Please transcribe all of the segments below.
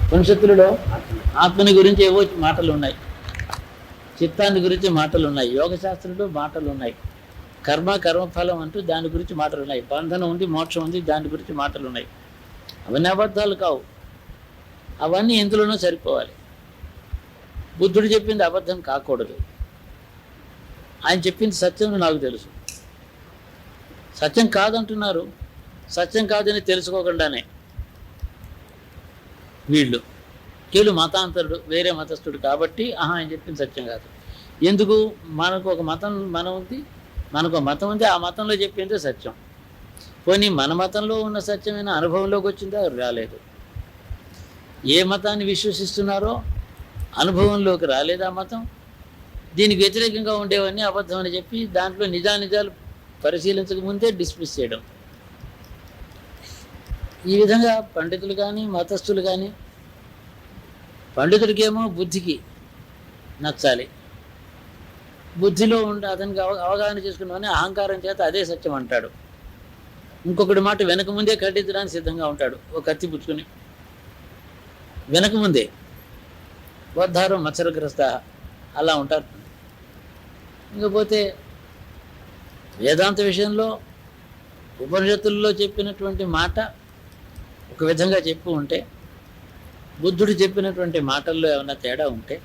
ఉపనిషత్తులలో ఆత్మని గురించి ఏవో మాటలు ఉన్నాయి, చిత్తాన్ని గురించి మాటలు ఉన్నాయి, యోగ శాస్త్రంలో మాటలు ఉన్నాయి, కర్మఫలం అంటూ దాని గురించి మాటలు ఉన్నాయి, బంధనం ఉంది, మోక్షం ఉంది, దాని గురించి మాటలు ఉన్నాయి. అవన్నీ అబద్ధాలు కావు, అవన్నీ ఎందులోనూ సరిపోవాలి. బుద్ధుడు చెప్పింది అబద్ధం కాకూడదు. ఆయన చెప్పింది సత్యం నాకు తెలుసు. సత్యం కాదంటున్నారు, సత్యం కాదని తెలుసుకోకుండానే వీళ్ళు మతాంతరుడు, వేరే మతస్థుడు కాబట్టి ఆయన చెప్పింది సత్యం కాదు. ఎందుకు? మనకు ఒక మతం మనకు మతం ఉంది, ఆ మతంలో చెప్పిందే సత్యం. పోనీ మన మతంలో ఉన్న సత్యమైన అనుభవంలోకి వచ్చిందా? రాలేదు. ఏ మతాన్ని విశ్వసిస్తున్నారో అనుభవంలోకి రాలేదా మతం? దీనికి వ్యతిరేకంగా ఉండేవన్నీ అబద్ధం అని చెప్పి దాంట్లో నిజాలు పరిశీలించక ముందే డిస్మిస్ చేయడం. ఈ విధంగా పండితులు కానీ మతస్థులు కానీ, పండితుడికేమో బుద్ధికి నచ్చాలి, బుద్ధిలో అతనికి అవగాహన చేసుకున్నవని అహంకారం చేత అదే సత్యం అంటాడు. ఇంకొకటి మాట వెనక ముందే ఖండించడానికి సిద్ధంగా ఉంటాడు, ఒక కత్తి పుచ్చుకొని వెనక ముందే. బోద్ధారం మత్సరగ్రస్త అలా ఉంటారు. ఇంకపోతే వేదాంత విషయంలో ఉపనిషత్తుల్లో చెప్పినటువంటి మాట ఒక విధంగా చెప్పి ఉంటే, బుద్ధుడు చెప్పినటువంటి మాటల్లో ఏమైనా తేడా ఉంటే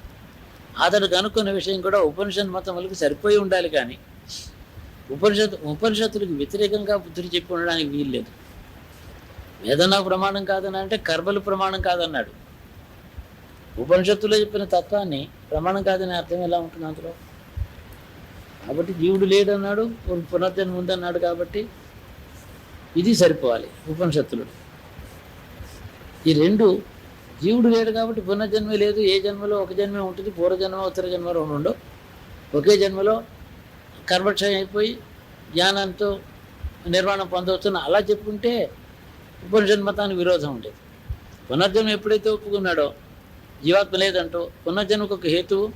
అతడు కనుక్కున్న విషయం కూడా ఉపనిషత్ మతములకు సరిపోయి ఉండాలి. కానీ ఉపనిషత్తులకు వ్యతిరేకంగా బుద్ధుడు చెప్పి ఉండడానికి వీల్లేదు. వేదన ప్రమాణం కాదని అంటే కర్మలు ప్రమాణం కాదన్నాడు. ఉపనిషత్తులో చెప్పిన తత్వాన్ని ప్రమాణం కాదని అర్థం ఎలా ఉంటుంది అందులో? కాబట్టి జీవుడు లేడన్నాడు, పునర్జన్మ ఉందన్నాడు. కాబట్టి ఇది సరిపోవాలి ఉపనిషత్తులు. ఈ రెండు, జీవుడు లేడు కాబట్టి పునర్జన్మే లేదు, ఏ జన్మలో ఒక జన్మే ఉంటుంది, పూర్వజన్మ ఉత్తర జన్మ రెండు ఉండవు. ఒకే జన్మలో కర్మక్షయం అయిపోయి జ్ఞానంతో నిర్వాణం పొందవచ్చును అలా చెప్పుకుంటే ఉపనిషత్ మతానికి విరోధం ఉండేది. పునర్జన్మ ఎప్పుడైతే ఒప్పుకున్నాడో జీవాత్మ లేదంటూ పునర్జన్మకు ఒక హేతువు,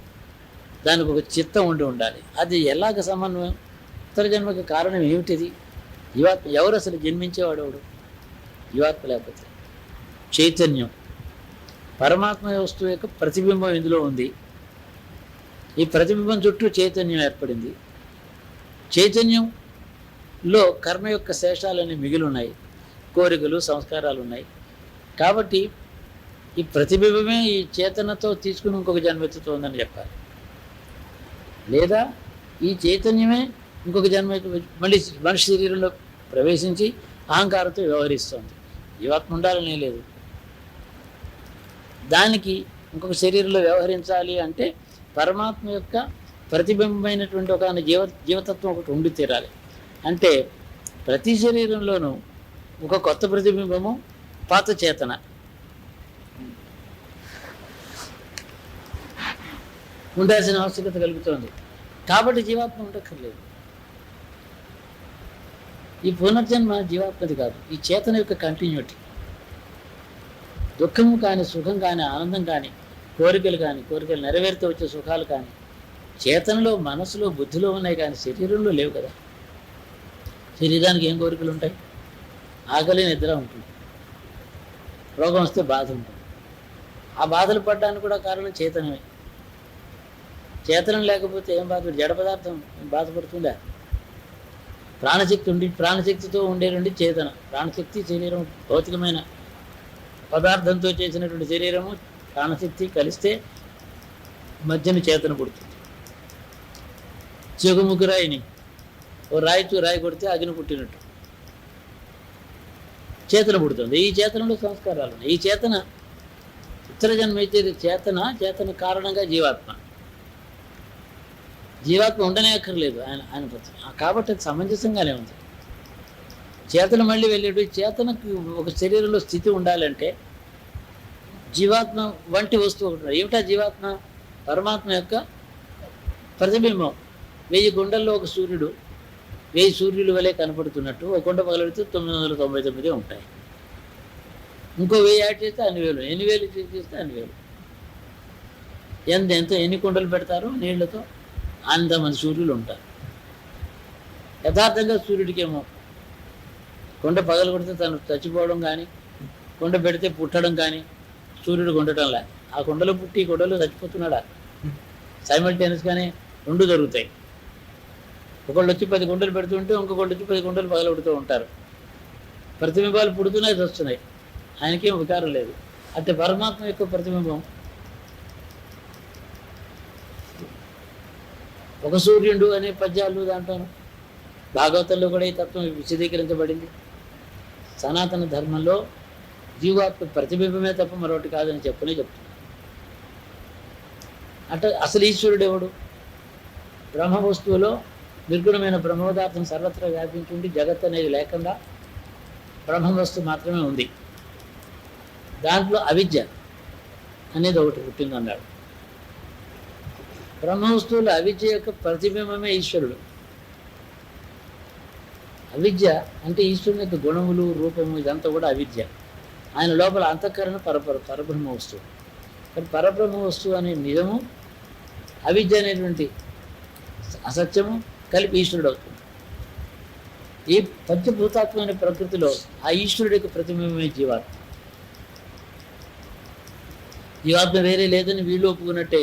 దానికి ఒక చిత్తం ఉండాలి. అది ఎలాగ సమన్వయం? ఉత్తర జన్మకి కారణం ఏమిటిది? జీవాత్మ ఎవరు? అసలు జన్మించేవాడు ఎవడు? జీవాత్మ లేకపోతే చైతన్యం, పరమాత్మ వస్తువు యొక్క ప్రతిబింబం ఇందులో ఉంది. ఈ ప్రతిబింబం చుట్టూ చైతన్యం ఏర్పడింది. చైతన్యంలో కర్మ యొక్క శేషాలన్నీ మిగిలి ఉన్నాయి, కోరికలు సంస్కారాలు ఉన్నాయి. కాబట్టి ఈ ప్రతిబింబమే ఈ చేతనతో తీసుకుని ఇంకొక జన్మెత్తుతోందని చెప్పాలి. లేదా ఈ చైతన్యమే ఇంకొక జన్మ మళ్ళీ మనిషి శరీరంలో ప్రవేశించి అహంకారంతో వ్యవహరిస్తోంది. జీవాత్మ ఉండాలనే లేదు. దానికి ఇంకొక శరీరంలో వ్యవహరించాలి అంటే పరమాత్మ యొక్క ప్రతిబింబమైనటువంటి ఒక జీవతత్వం ఒకటి ఉండి తీరాలి. అంటే ప్రతి శరీరంలోనూ ఒక కొత్త ప్రతిబింబము, పాత చేతన ఉండాల్సిన ఆవశ్యకత కలుగుతోంది. కాబట్టి జీవాత్మ ఉండక్కర్లేదు. ఈ పునర్జన్మ జీవాత్మది కాదు, ఈ చేతన యొక్క కంటిన్యూటీ. దుఃఖము కానీ, సుఖం కానీ, ఆనందం కానీ, కోరికలు కానీ, కోరికలు నెరవేరితే వచ్చే సుఖాలు కానీ చేతనలో, మనసులో, బుద్ధిలో ఉన్నాయి కానీ శరీరంలో లేవు కదా. శరీరానికి ఏం కోరికలు ఉంటాయి? ఆకలి, నిద్ర ఉంటుంది. రోగం వస్తే బాధ ఉంటుంది. ఆ బాధలు పడడానికి కూడా కారణం చేతనమే. చేతనం లేకపోతే ఏం బాధపడి, జడ పదార్థం బాధపడుతుందా? ప్రాణశక్తి ఉండి, ప్రాణశక్తితో ఉండేటువంటి చేతన. ప్రాణశక్తి శరీరం భౌతికమైన పదార్థంతో చేసినటువంటి శరీరము, ప్రాణశక్తి కలిస్తే మధ్యన చేతన పుడుతుంది. చెగుముగ్గు రాయిని ఓ రాయితో రాయి కొడితే అగ్ని పుట్టినట్టు చేతన పుడుతుంది. ఈ చేతనలో సంస్కారాలు ఉన్నాయి. ఈ చేతన ఉత్తర జన్మ అయితే చేతన కారణంగా జీవాత్మ ఉండనే అక్కర్లేదు ఆయన కాబట్టి అది సమంజసంగానే ఉంది. చేతన మళ్ళీ వెళ్ళేడు. చేతనకు ఒక శరీరంలో స్థితి ఉండాలంటే జీవాత్మ వంటి వస్తువు ఒకటి. ఏమిటా జీవాత్మ? పరమాత్మ యొక్క ప్రతిబింబం. 1000 గుండల్లో ఒక సూర్యుడు 1000 సూర్యుల వలె కనపడుతున్నట్టు ఒక కొండ పగలడితే 999 ఉంటాయి. ఇంకో 1000 యాడ్ చేస్తే అన్ని వేలు, ఎన్ని వేలు చేస్తే అన్ని వేలు. ఎన్ని కుండలు పెడతారో నీళ్లతో అంతమంది సూర్యులు ఉంటారు. యథార్థంగా సూర్యుడికేమో కొండ పగలు కొడితే తను చచ్చిపోవడం కానీ, కొండ పెడితే పుట్టడం కానీ, సూర్యుడు ఉండటంలా ఆ కుండలో పుట్టి ఈ కుండలో చచ్చిపోతున్నాడా? సైమల్టేనియస్గానే రెండు జరుగుతాయి. ఒకళ్ళు వచ్చి 10 కుండలు పెడుతుంటే ఇంకొకళ్ళు వచ్చి 10 కుండలు పగలబెడుతూ ఉంటారు. ప్రతిబింబాలు పుడుతున్నాయి, వస్తున్నాయి, ఆయనకేం వికారం లేదు. అంటే పరమాత్మ యొక్క ప్రతిబింబం ఒక సూర్యుడు అనే పద్యాలు దాంట్లోను భాగవతంలో కూడా ఈ తత్వం విశదీకరించబడింది. సనాతన ధర్మంలో జీవాత్మ ప్రతిబింబమే తప్ప మరొకటి కాదని చెప్పునే చెప్తున్నారు. అంటే అసలు ఈశ్వరుడు ఎవడు? బ్రహ్మ వస్తువులో నిర్గుణమైన బ్రహ్మపదార్థం సర్వత్రా వ్యాపించి ఉండి జగత్ అనేది లేకుండా బ్రహ్మ వస్తువు మాత్రమే ఉంది. దాంట్లో అవిద్య అనేది ఒకటి పుట్టిందన్నాడు. బ్రహ్మ వస్తువుల అవిద్య యొక్క ప్రతిబింబమే ఈశ్వరుడు. అవిద్య అంటే ఈశ్వరుని యొక్క గుణములు, రూపము, ఇదంతా కూడా అవిద్య. ఆయన లోపల అంతఃకరణ పరబ్రహ్మ వస్తువు. కానీ పరబ్రహ్మ వస్తువు అనే నిజము, అవిద్య అనేటువంటి అసత్యము కలిపి ఈశ్వరుడు అవుతుంది. ఈ పంచభూతాత్మైన ప్రకృతిలో ఆ ఈశ్వరుడి యొక్క ప్రతిబింబమే జీవాత్మ. జీవాత్మ వేరే లేదని వీళ్ళు ఒప్పుకున్నట్టే.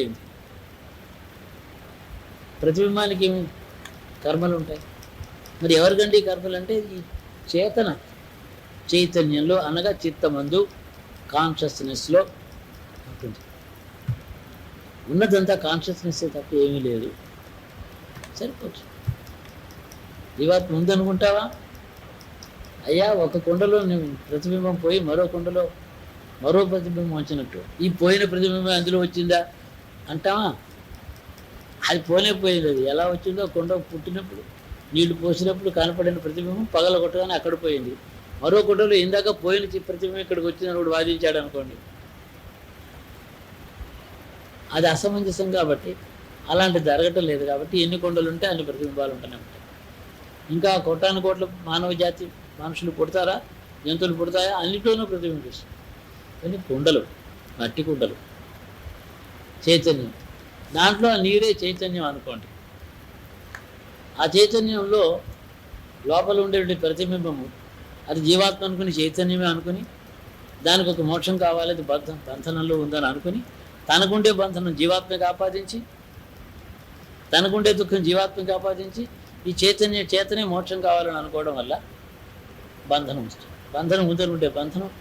ప్రతిబింబానికి ఏమి కర్మలు ఉంటాయి? మరి ఎవరికండి కర్మలు అంటే ఈ చేతన చైతన్యంలో అనగా చిత్తమందు కాన్షియస్నెస్లో ఉంటుంది. ఉన్నదంతా కాన్షియస్నెస్ తప్ప ఏమీ లేదు. సరిపోవచ్చు. జీవాత్మ ఉందనుకుంటావా? అయ్యా ఒక కుండలో ప్రతిబింబం పోయి మరో కుండలో మరో ప్రతిబింబం వచ్చినట్టు ఈ పోయిన ప్రతిబింబం అందులో వచ్చిందా అంటావా? అది పోయింది. అది ఎలా వచ్చిందో కుండ పుట్టినప్పుడు నీళ్లు పోసినప్పుడు కనపడిన ప్రతిబింబం పగల కొట్టగానే అక్కడ పోయింది. మరో కుండలో ఇందాక పోయిన ప్రతిబింబం ఇక్కడికి వచ్చిందని కూడా వాదించాడు అనుకోండి, అది అసమంజసం. కాబట్టి అలాంటి జరగటం లేదు. కాబట్టి ఎన్ని కొండలు ఉంటే అన్ని ప్రతిబింబాలు ఉంటూనే ఉంటాయి. ఇంకా కోటాను కోట్ల మానవ జాతి మనుషులు పుడతారా, జంతువులు పుడతాయా? అన్నింటిలోనూ ప్రతిబింబిస్తుంది. కానీ కుండలు, మట్టి కుండలు, చైతన్యం, దాంట్లో నీరే చైతన్యం అనుకోండి. ఆ చైతన్యంలో లోపల ఉండేటువంటి ప్రతిబింబము అది జీవాత్మ అనుకుని, చైతన్యమే అనుకుని, దానికి ఒక మోక్షం కావాలి, అది బంధనంలో ఉందని అనుకుని, తనకుండే బంధనం జీవాత్మకి ఆపాదించి, తనకుండే దుఃఖం జీవాత్మకి ఆపాదించి, ఈ చేతనే మోక్షం కావాలని అనుకోవడం వల్ల బంధనం వస్తుంది. బంధనం ఉందనుంటే బంధనం,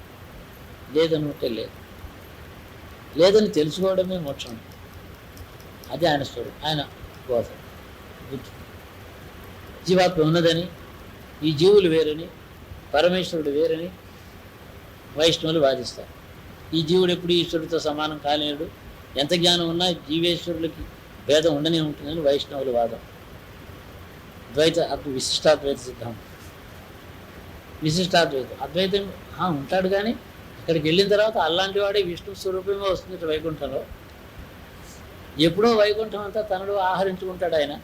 లేదనుంటే లేదు. లేదని తెలుసుకోవడమే మోక్షం. అది ఆయన స్వరూపం, ఆయన బోధ. జీవాత్మ ఉన్నదని, ఈ జీవులు వేరని, పరమేశ్వరుడు వేరని వైష్ణవులు వాదిస్తారు. ఈ జీవుడు ఎప్పుడు ఈశ్వరుడితో సమానం కాలేడు, ఎంత జ్ఞానం ఉన్నా జీవేశ్వరులకి భేదం ఉండనే ఉంటుందని వైష్ణవుల వాదం. విశిష్టాద్వైత సిద్ధాంతం. విశిష్టాద్వైతం, అద్వైతం ఉంటాడు, కానీ అక్కడికి వెళ్ళిన తర్వాత అలాంటి వాడే విష్ణు స్వరూపమే వస్తుంది వైకుంఠంలో. ఎప్పుడో వైకుంఠం అంతా తనలో ఆహరించుకుంటాడు ఆయన.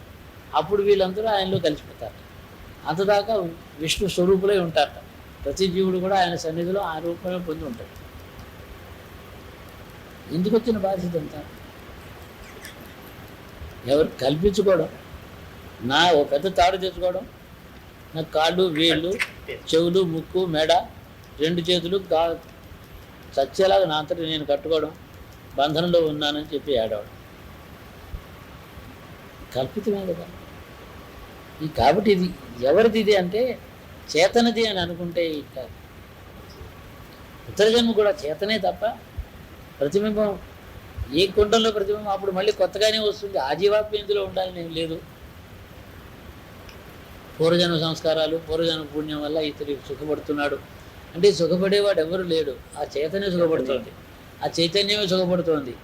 అప్పుడు వీళ్ళందరూ ఆయనలో కలిసిపోతారు. అంతదాకా విష్ణు స్వరూపులై ఉంటారట. ప్రతి జీవుడు కూడా ఆయన సన్నిధిలో ఆ రూపమే పొంది ఉంటాడు. ఎందుకు వచ్చిన బాధ్యత అంతా? ఎవరు కల్పించుకోవడం, నా ఒక పెద్ద తాడు తెచ్చుకోవడం, నా కాళ్ళు, వేళ్ళు, చెవులు, ముక్కు, మెడ, 2 చేతులు చచ్చేలాగా నా అంతటి నేను కట్టుకోవడం, బంధనంలో ఉన్నానని చెప్పి ఏడవడం కల్పితమే కదా. కాబట్టి ఇది ఎవరిది? ఇది అంటే చేతనది అని అనుకుంటే కాదు. ఉత్తరజన్మ కూడా చేతనే తప్ప ప్రతిబింబం ఏ కుండంలో ప్రతిబింబం అప్పుడు మళ్ళీ కొత్తగానే వస్తుంది. ఆ జీవాత్మ ఇందులో ఉండాలని ఏం లేదు. పూర్వజన్మ సంస్కారాలు, పూర్వజన్మ పుణ్యం వల్ల ఇతడు సుఖపడుతున్నాడు అంటే సుఖపడేవాడు ఎవరు లేడు. ఆ చేతనే సుఖపడుతోంది, ఆ చైతన్యమే సుఖపడుతోంది.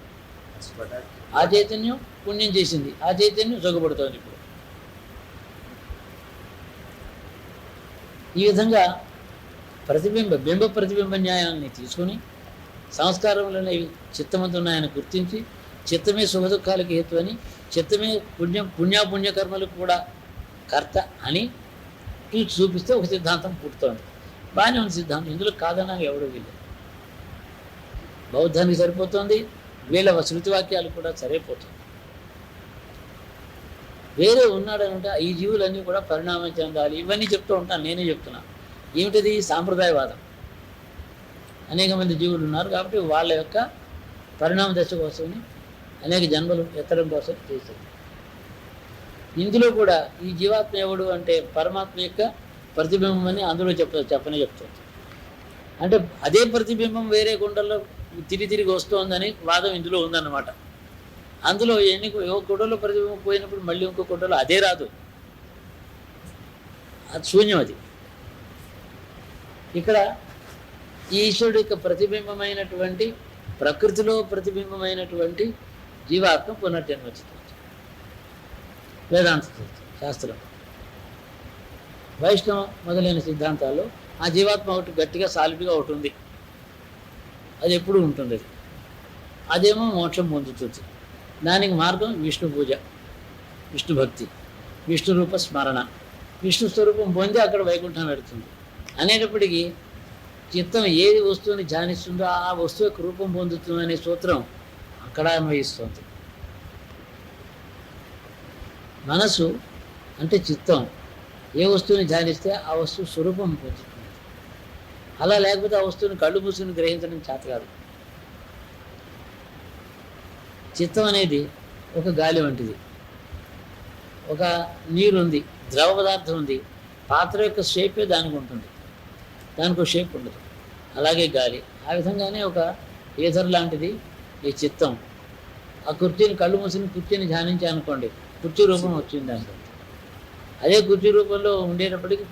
ఆ చైతన్యం పుణ్యం చేసింది, ఆ చైతన్యం సుఖపడుతోంది. ఇప్పుడు ఈ విధంగా బింబ ప్రతిబింబ న్యాయాన్ని తీసుకుని సంస్కారంలోనే చిత్తమంతున్నాయని గుర్తించి, చిత్తమే సుఖదుఖాలకి హేతు అని, చిత్తమే పుణ్యకర్మలకు కూడా కర్త అని చూపిస్తే ఒక సిద్ధాంతం పుట్టుతోంది. బాగానే ఉంది సిద్ధాంతం, ఇందులో కాదన్నా ఎవడో వీళ్ళు. బౌద్ధానికి సరిపోతుంది, వీళ్ళ శృతి వాక్యాలు కూడా సరిపోతుంది. వేరే ఉన్నాడనంటే ఈ జీవులన్నీ కూడా పరిణామం చెందాలి, ఇవన్నీ చెప్తూ ఉంటాను. నేనే చెప్తున్నా. ఏమిటిది? సాంప్రదాయవాదం. అనేక మంది జీవులు ఉన్నారు. కాబట్టి వాళ్ళ యొక్క పరిణామ దశ కోసమని అనేక జన్మలు ఎత్తడం కోసం చేసేది. ఇందులో కూడా ఈ జీవాత్మ ఎవడు అంటే పరమాత్మ యొక్క ప్రతిబింబం అని అందులో చెప్పనే చెప్తుంది. అంటే అదే ప్రతిబింబం వేరే కుండల్లో తిరిగి వస్తోందని వాదం ఇందులో ఉందన్నమాట. అందులో ఒక కుండలో ప్రతిబింబం పోయినప్పుడు మళ్ళీ ఇంకో కుండలో అదే రాదు, అది శూన్యం. అది ఇక్కడ ఈ ఈశ్వరుడు యొక్క ప్రతిబింబమైనటువంటి ప్రకృతిలో ప్రతిబింబమైనటువంటి జీవాత్మ పునర్జన్మొచ్చుతుంది. వేదాంత శాస్త్రం, వైష్ణవ మొదలైన సిద్ధాంతాల్లో ఆ జీవాత్మ ఒకటి గట్టిగా సాలిడ్గా ఒకటి ఉంది, అది ఎప్పుడూ ఉంటుంది. అదేమో మోక్షం పొందుతుంది. దానికి మార్గం విష్ణు పూజ, విష్ణు భక్తి, విష్ణు రూప స్మరణ, విష్ణు స్వరూపం పొంది అక్కడ వైకుంఠం పెడుతుంది. అనేటప్పటికీ చిత్తం ఏది వస్తువుని ధ్యానిస్తుందో ఆ వస్తువు యొక్క రూపం పొందుతుందనే సూత్రం అక్కడ అన్వయిస్తుంది. మనసు అంటే చిత్తం ఏ వస్తువుని ధ్యానిస్తే ఆ వస్తువు స్వరూపం పొందుతుంది. అలా లేకపోతే ఆ వస్తువుని కళ్ళు మూసుకుని గ్రహించడం చేత కాదు. చిత్తం అనేది ఒక గాలి వంటిది, ఒక నీరు ఉంది, ద్రవ పదార్థం ఉంది, పాత్ర యొక్క షేపే దానికి ఉంటుంది, దానికి ఒక షేప్ ఉండదు. అలాగే గాలి, ఆ విధంగానే ఒక ఈథర్ లాంటిది ఈ చిత్తం. ఆ కుర్చీని కళ్ళు మూసుకుని కుర్చీని ధ్యానించి అనుకోండి, కుర్చీ రూపం వచ్చింది అనుకోండి. అదే కుర్చీ రూపంలో ఉండేటప్పటికీ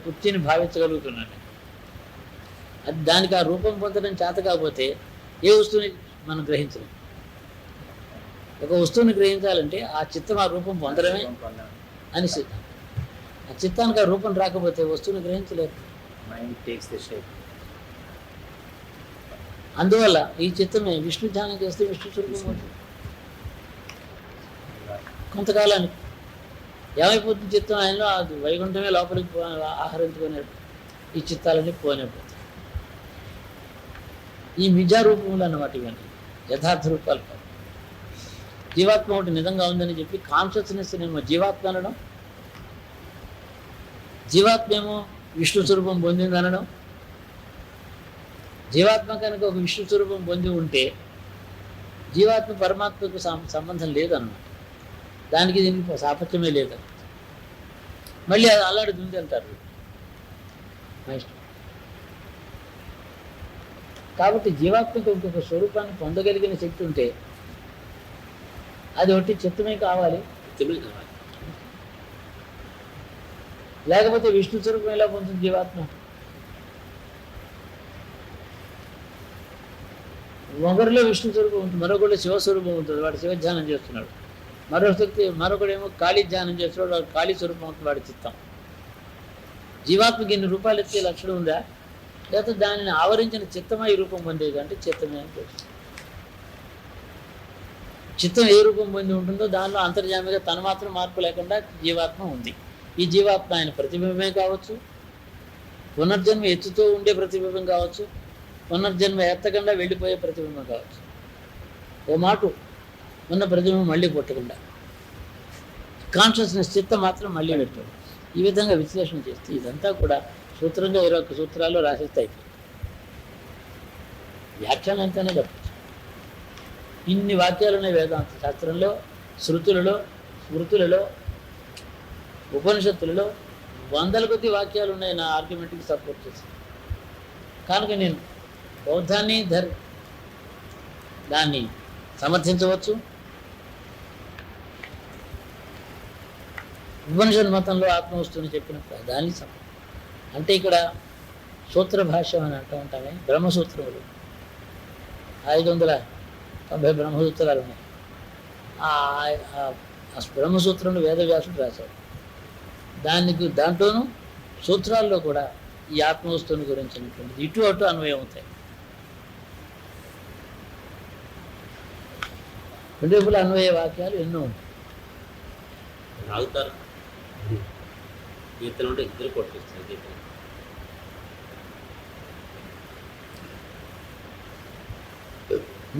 కుర్చీని భావించగలుగుతున్నాను. అది దానికి ఆ రూపం పొందడం చేత కాకపోతే ఏ వస్తువుని మనం గ్రహించలేం. ఒక వస్తువుని గ్రహించాలంటే ఆ చిత్తం ఆ రూపం పొందడమే అని సిద్ధం. ఆ చిత్తానికి ఆ రూపం రాకపోతే వస్తువుని గ్రహించలేరు. అందువల్ల ఈ చిత్తమే విష్ణు ధ్యానం చేస్తే విష్ణు స్వరూపం అవుతుంది. కొంతకాలానికి ఏమైపోతుంది చిత్తం, ఆయనలో అది వైకుంఠమే లోపలికి ఆహరించుకునే ఈ చిత్తాలన్నీ పోనేపోతాయి. ఈ మిథ్యారూపములు అన్నమాట ఇవన్నీ, యథార్థ రూపాలు కాదు. జీవాత్మ ఒకటి నిజంగా ఉందని చెప్పి కాన్షియస్నెస్ ఏమో జీవాత్మ అనడం, జీవాత్మ ఏమో విష్ణు స్వరూపం పొందింది అనడం. జీవాత్మ కనుక ఒక విష్ణు స్వరూపం పొంది ఉంటే జీవాత్మ పరమాత్మకు సంబంధం లేదన్నమాట. దానికి దీనికి సాపత్యమే లేదు. మళ్ళీ అది అలాంటిది ఉంది అంటారు వైష్ణవ. కాబట్టి జీవాత్మకు ఇంకొక స్వరూపాన్ని పొందగలిగిన శక్తి ఉంటే అది ఒకటి చిత్తమే కావాలి. లేకపోతే విష్ణు స్వరూపం ఎలా పొందుతుంది జీవాత్మ? ఒకరిలో విష్ణు స్వరూపం ఉంటుంది, మరొకరిలో శివస్వరూపం ఉంటుంది, వాడు శివధ్యానం చేస్తున్నాడు. మరొకడేమో కాళీ ధ్యానం చేస్తున్నాడు, వాడు కాళీ స్వరూపం అవుతుంది, వాడి చిత్తం. జీవాత్మకి ఇన్ని రూపాయలు ఎత్తే లక్షణం ఉందా? లేకపోతే దానిని ఆవరించిన చిత్తమా ఈ రూపం పొందేది అంటే చిత్తమే అని తెలుస్తుంది. చిత్తం ఏ రూపం పొంది ఉంటుందో దానిలో అంతర్జామిగా తన మాత్రం మార్పు లేకుండా జీవాత్మ ఉంది. ఈ జీవాత్మ ఆయన ప్రతిబింబమే కావచ్చు, పునర్జన్మ ఎత్తుతో ఉండే ప్రతిబింబం కావచ్చు, పునర్జన్మ ఎత్తకుండా వెళ్ళిపోయే ప్రతిబింబం కావచ్చు. ఓ మాట ఉన్న ప్రతిబింబం మళ్ళీ పుట్టకుండా కాన్షియస్నెస్ చిత్తం మాత్రం మళ్ళీ పెట్టాడు. ఈ విధంగా విశ్లేషణ చేస్తే ఇదంతా కూడా సూత్రంగా 21 సూత్రాల్లో రాసిస్తాయి. వ్యాఖ్యానం ఎంతనే చెప్పచ్చు. ఇన్ని వాక్యాలు ఉన్నాయి వేదాంత శాస్త్రంలో, శృతులలో, స్మృతులలో, ఉపనిషత్తులలో వందల కొద్ది వాక్యాలు ఉన్నాయి నా ఆర్గ్యుమెంట్కి సపోర్ట్ చేసి. కనుక నేను బౌద్ధాన్ని దాన్ని సమర్థించవచ్చు. ఉపనిషత్ మతంలో ఆత్మవస్తువుని చెప్పినప్పుడు దాన్ని అంటే ఇక్కడ సూత్ర భాష్యం అని అంటూ ఉంటామే, బ్రహ్మసూత్రములు 590 బ్రహ్మసూత్రాలు ఉన్నాయి. ఆ బ్రహ్మసూత్రంలో వేదవ్యాసుడు రాశాడు. దాంట్లోనూ సూత్రాల్లో కూడా ఈ ఆత్మవస్తువుని గురించినటువంటి ఇటు అటు అన్వయం అవుతాయి. రెండు వైపుల అన్వయ వాక్యాలు ఎన్నో ఉంటాయి. రాగుతారు కీర్తన ఉంటే ఇద్దరు కొట్టిస్తారు కీర్తన.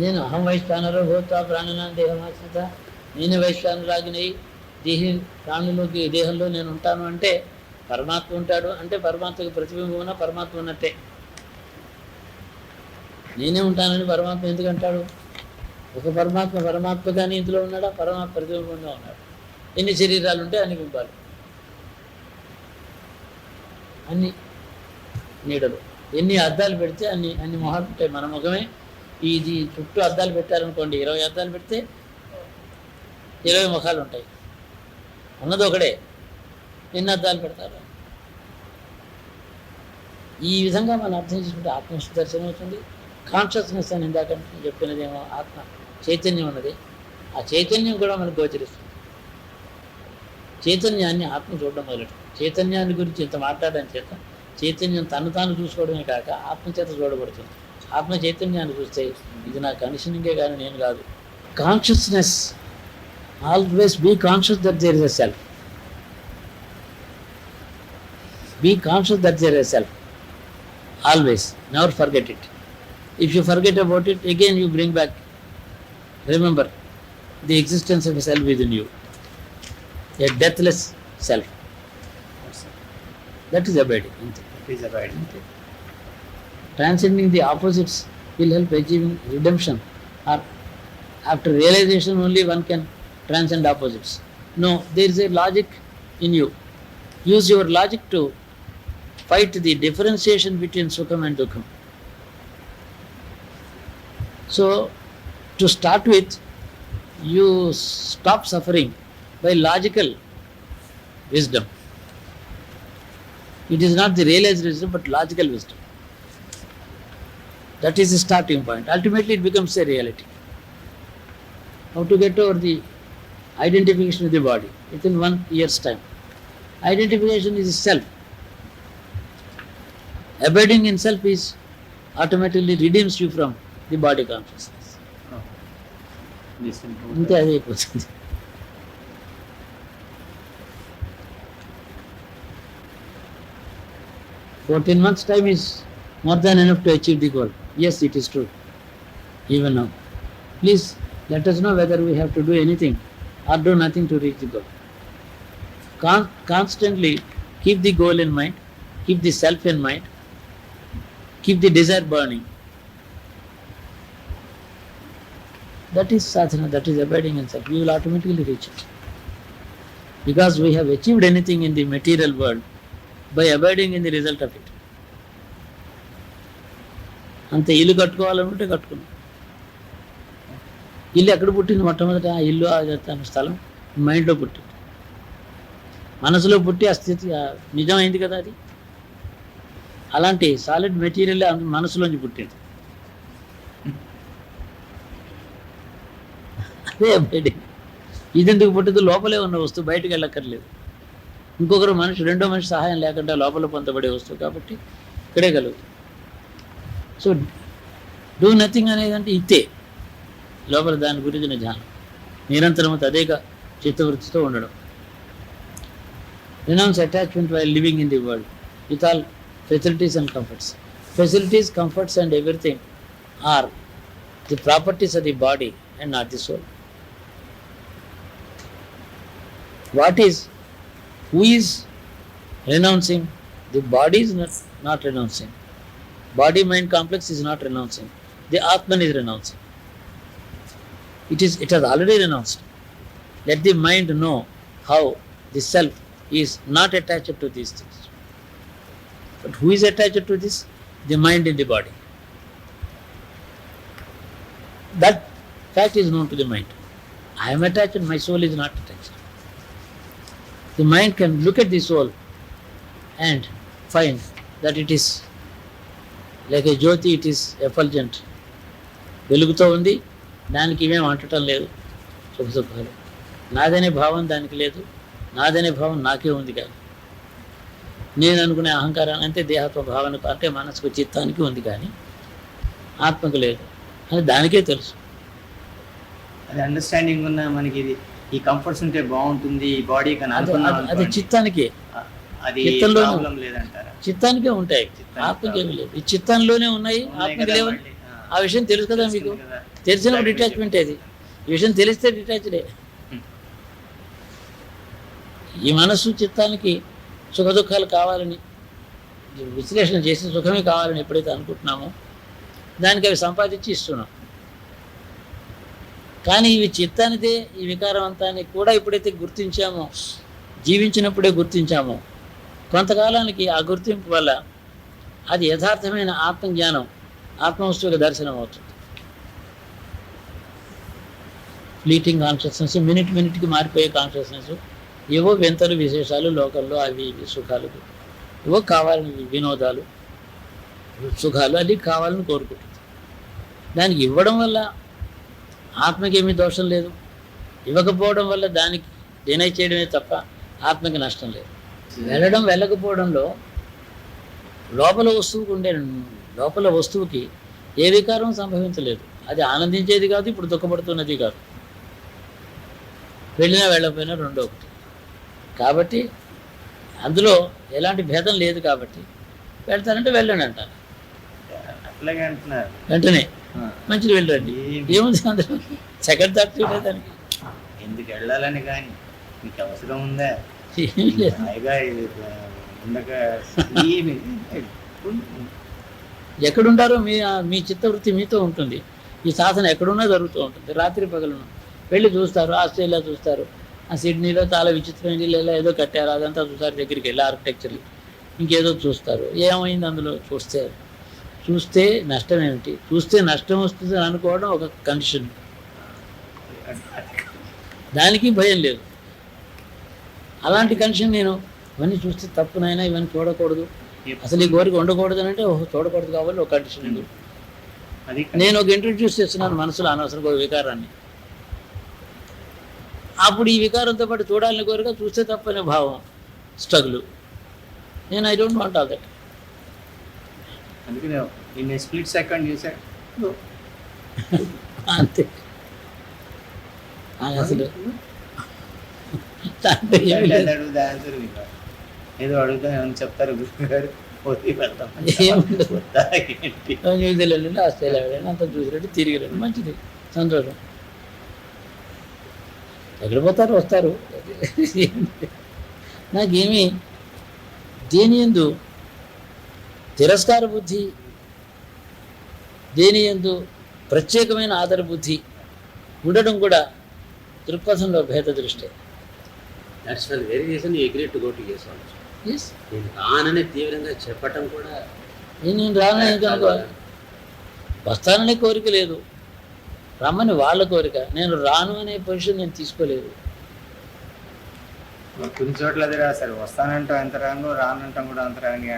నేను అహం వైశ్వానరో భూత ప్రాణన దేహమాశ్రిత, నేను వైశ్వానురాగినై ప్రాణులోకి దేహంలో నేను ఉంటాను అంటే పరమాత్మ ఉంటాడు అంటే పరమాత్మకి ప్రతిబింబం ఉన్న పరమాత్మ ఉన్నట్టే. నేనే ఉంటానని పరమాత్మ ఎందుకు అంటాడు? ఒక పరమాత్మ కానీ ఇందులో ఉన్నాడా? పరమాత్మ ప్రతిబింబంగా ఉన్నాడు. ఎన్ని శరీరాలు ఉంటే అన్ని బింబాలు, అన్ని నీడలు. ఎన్ని అద్దాలు పెడితే అన్ని మొహాలు ఉంటాయి. మన ముఖమే ఇది చుట్టూ అద్దాలు పెట్టారనుకోండి, 20 అద్దాలు పెడితే 20 ముఖాలు ఉంటాయి. ఉన్నది ఒకడే, ఎన్ని అద్దాలు పెడతారు? ఈ విధంగా మనం అర్థం చేసుకుంటే ఆత్మనిష్ట దర్శనం అవుతుంది. కాన్షియస్నెస్ అని ఇందాక చెప్పినదేమో ఆత్మ చైతన్యం ఉన్నది. ఆ చైతన్యం కూడా మనకు గోచరిస్తుంది. చైతన్యాన్ని ఆత్మ చూడడం మొదలెట్టు. చైతన్యాన్ని గురించి ఇంత మాట్లాడడం చేత చైతన్యం తను తాను చూసుకోవడమే కాక ఆత్మ చేత చూడబడుతుంది. ఆత్మ చైతన్యాన్ని చూస్తే ఇది నా కండిషనింగే కానీ నేను కాదు. Consciousness, always be conscious that there is a self. Be conscious that there is a self. Always, never forget it. If you forget about it, again you bring back, remember the existence of a self within you, a deathless self. That is abiding. It is abiding. Transcending the opposites will help achieving redemption. Or after realization only one can transcend opposites. No, there is a logic in you. Use your logic to fight the differentiation between Sukham and Dukkham. So, to start with, you stop suffering by logical wisdom. It is not the realized wisdom, but logical wisdom. That is the starting point. Ultimately, it becomes a reality. How to get over the identification with the body within 1 year's time? Identification is self. Abiding in self is automatically redeems you from the body consciousness. అంతే, అదే అయిపోతుంది. "14 months time is more than enough to achieve the goal." Yes, it is true. Even now, please let us know whether we have to do anything or do nothing to reach the goal. Constantly keep the goal in mind, keep the self in mind, keep the desire burning. That is sadhana, that is abiding in self. You will automatically reach it. Because we have achieved anything in the material world by abiding in the result of it. అంతే. ఇల్లు కట్టుకోవాలనుకుంటే కట్టుకున్నాం. ఇల్లు ఎక్కడ పుట్టింది? మొట్టమొదట ఆ ఇల్లు తన స్థలం మైండ్లో పుట్టింది, మనసులో పుట్టి ఆ స్థితి నిజమైంది కదా అది. అలాంటి సాలిడ్ మెటీరియల్ మనసులోంచి పుట్టింది. అదే బయటికి. ఇది ఎందుకు పుట్టింది? లోపలే ఉన్న వస్తువు, బయటకు వెళ్ళక్కర్లేదు. ఇంకొకరు రెండో మనిషి సహాయం లేకుండా లోపల పొందబడే వస్తువు కాబట్టి ఇక్కడే కలుగుతుంది. సో డూ నథింగ్ అనేది అంటే ఇతే లోపల దాని గురించిన ధ్యానం, నిరంతరం తదేక చిత్తవృత్తితో ఉండడం. Renounce attachment while living in the world with all facilities and comforts. Facilities, comforts and everything are the properties of the body and not the soul. Who is renouncing? The body is not renouncing. Body-mind complex is not renouncing. The Atman is renouncing. It has already renounced. Let the mind know how the self is not attached to these things. But who is attached to this? The mind in the body. That fact is known to the mind. I am attached, my soul is not attached. The mind can look at the soul and find that it is like a jyoti, it is effulgent. వెలుగుతూ ఉంది, దానికి ఇవేం అంటటం లేదు, సుఖసుఖాలు. నాదనే భావం దానికి లేదు, నాదనే భావం నాకే ఉంది. కానీ నేను అనుకునే అహంకారం అంటే దేహత్వ భావనకు అంటే మనసుకు చిత్తానికి ఉంది, కానీ ఆత్మకు లేదు అని దానికే తెలుసు. అది అండర్స్టాండింగ్ ఉన్న మనకి ఇది ఈ కంఫర్ట్స్ ఉంటే బాగుంటుంది ఈ బాడీ కానీ అది చిత్తానికే, అది ప్రాబ్లం లేదంటారా? చిత్తానికే ఉంటాయి, ఆత్మకి ఏమి లేదు. ఈ చిత్తంలోనే ఉన్నాయి, ఆత్మకి లేవని ఆ విషయం తెలుసు కదా మీకు. తెలిసినప్పుడు డిటాచ్మెంట్ అది. ఈ విషయం తెలిస్తే డిటాచ్డే. ఈ మనస్సు చిత్తానికి సుఖదుఖాలు కావాలని విశ్లేషణ చేసి సుఖమే కావాలని ఎప్పుడైతే అనుకుంటున్నామో దానికి అవి సంపాదించి ఇస్తున్నాం. కానీ ఇవి చిత్తానిదే, ఈ వికారవంతాన్ని కూడా ఎప్పుడైతే గుర్తించామో, జీవించినప్పుడే గుర్తించామో, కొంతకాలానికి ఆ గుర్తింపు వల్ల అది యథార్థమైన ఆత్మజ్ఞానం, ఆత్మవస్తువుగా దర్శనం అవుతుంది. ఫ్లీటింగ్ కాన్షియస్నెస్, మినిట్కి మారిపోయే కాన్షియస్నెస్, ఏవో వింతలు విశేషాలు లోకల్లో, అవి ఇవి సుఖాలు, ఏవో కావాలని వినోదాలు, సుఖాలు అది కావాలని కోరుకుంటుంది. దానికి ఇవ్వడం వల్ల ఆత్మకి ఏమీ దోషం లేదు, ఇవ్వకపోవడం వల్ల దానికి డినై చేయడమే తప్ప ఆత్మకి నష్టం లేదు. వెళ్ళడం వెళ్ళకపోవడంలో లోపల వస్తువుకి ఏ వికారం సంభవించలేదు. అది ఆనందించేది కాదు, ఇప్పుడు దుఃఖపడుతున్నది కాదు. వెళ్ళినా వెళ్ళకపోయినా రెండో ఒకటి. కాబట్టి అందులో ఎలాంటి భేదం లేదు. కాబట్టి వెళ్తారంటే వెళ్ళండి అంటారు, అట్లాగే అంటున్నారు. వెంటనే మంచిది వెళ్ళండి, ఏముంది అందులో సెకండ్ థాట్ దానికి. ఎందుకు వెళ్ళాలని కానీ మీకు అవసరం ఉందా? ఏమీ లేదు. హాయిగా ఇది ఉండగా ఎక్కడుంటారో మీ చిత్తవృత్తి మీతో ఉంటుంది. ఈ సాధన ఎక్కడున్నా జరుగుతూ ఉంటుంది, రాత్రి పగలను. వెళ్ళి చూస్తారు, ఆస్ట్రేలియా చూస్తారు, ఆ సిడ్నీలో చాలా విచిత్రమైన ఇల్లు ఏదో కట్టారు, అదంతా చూస్తారు. దగ్గరికి వెళ్ళి ఆర్కిటెక్చర్ ఇంకేదో చూస్తారు. ఏమైంది అందులో? చూస్తే నష్టం ఏమిటి? చూస్తే నష్టం వస్తుంది అనుకోవడం ఒక కండిషన్. దానికి భయం లేదు. అలాంటి కండిషన్ నేను ఇవన్నీ చూస్తే తప్పునైనా ఇవన్నీ చూడకూడదు, అసలు ఈ కోరిక ఉండకూడదు అని అంటే చూడకూడదు కాబట్టి ఒక కండిషన్ ఉంది. నేను ఒక ఇంట్రడ్యూస్ చేస్తున్నాను మనసులో అనవసరం ఒక వికారాన్ని. అప్పుడు ఈ వికారంతో పాటు చూడాలని కోరిక, చూస్తే తప్పనే భావం, స్ట్రగుల్. నేను I don't want all that. అందుకనే ఇన్ స్ప్లిట్ సెకండ్ చేశాడు అంతే. అసలు ఏదో అడుగుతా ఏమని చెప్తారు గురుగారు, న్యూజిలాండ్ ఆస్ట్రేలియా వెళ్ళండి, అంతా చూసినట్టు తిరిగి రండి, మంచిది, సంతోషం. ఎక్కడ పోతారు, వస్తారు. నాకేమీ దేని యందు తిరస్కార బుద్ధి, దేని యందు ప్రత్యేకమైన ఆదర బుద్ధి ఉండడం కూడా దృక్పథంలో భేద దృష్టి. That's one very reason you agree to go to US also. Yes, నేను రానని తీవ్రంగా చెప్పటం కూడా. నేను రానని కనుక వస్తాననే కోరిక లేదు, రమ్మని వాళ్ళ కోరిక. నేను రాను అనే పొజిషన్ నేను తీసుకోలేదు. కొన్ని చోట్ల అది రాశారు, వస్తానంటాం ఎంత రాను, రానంటాం కూడా అంత రాని,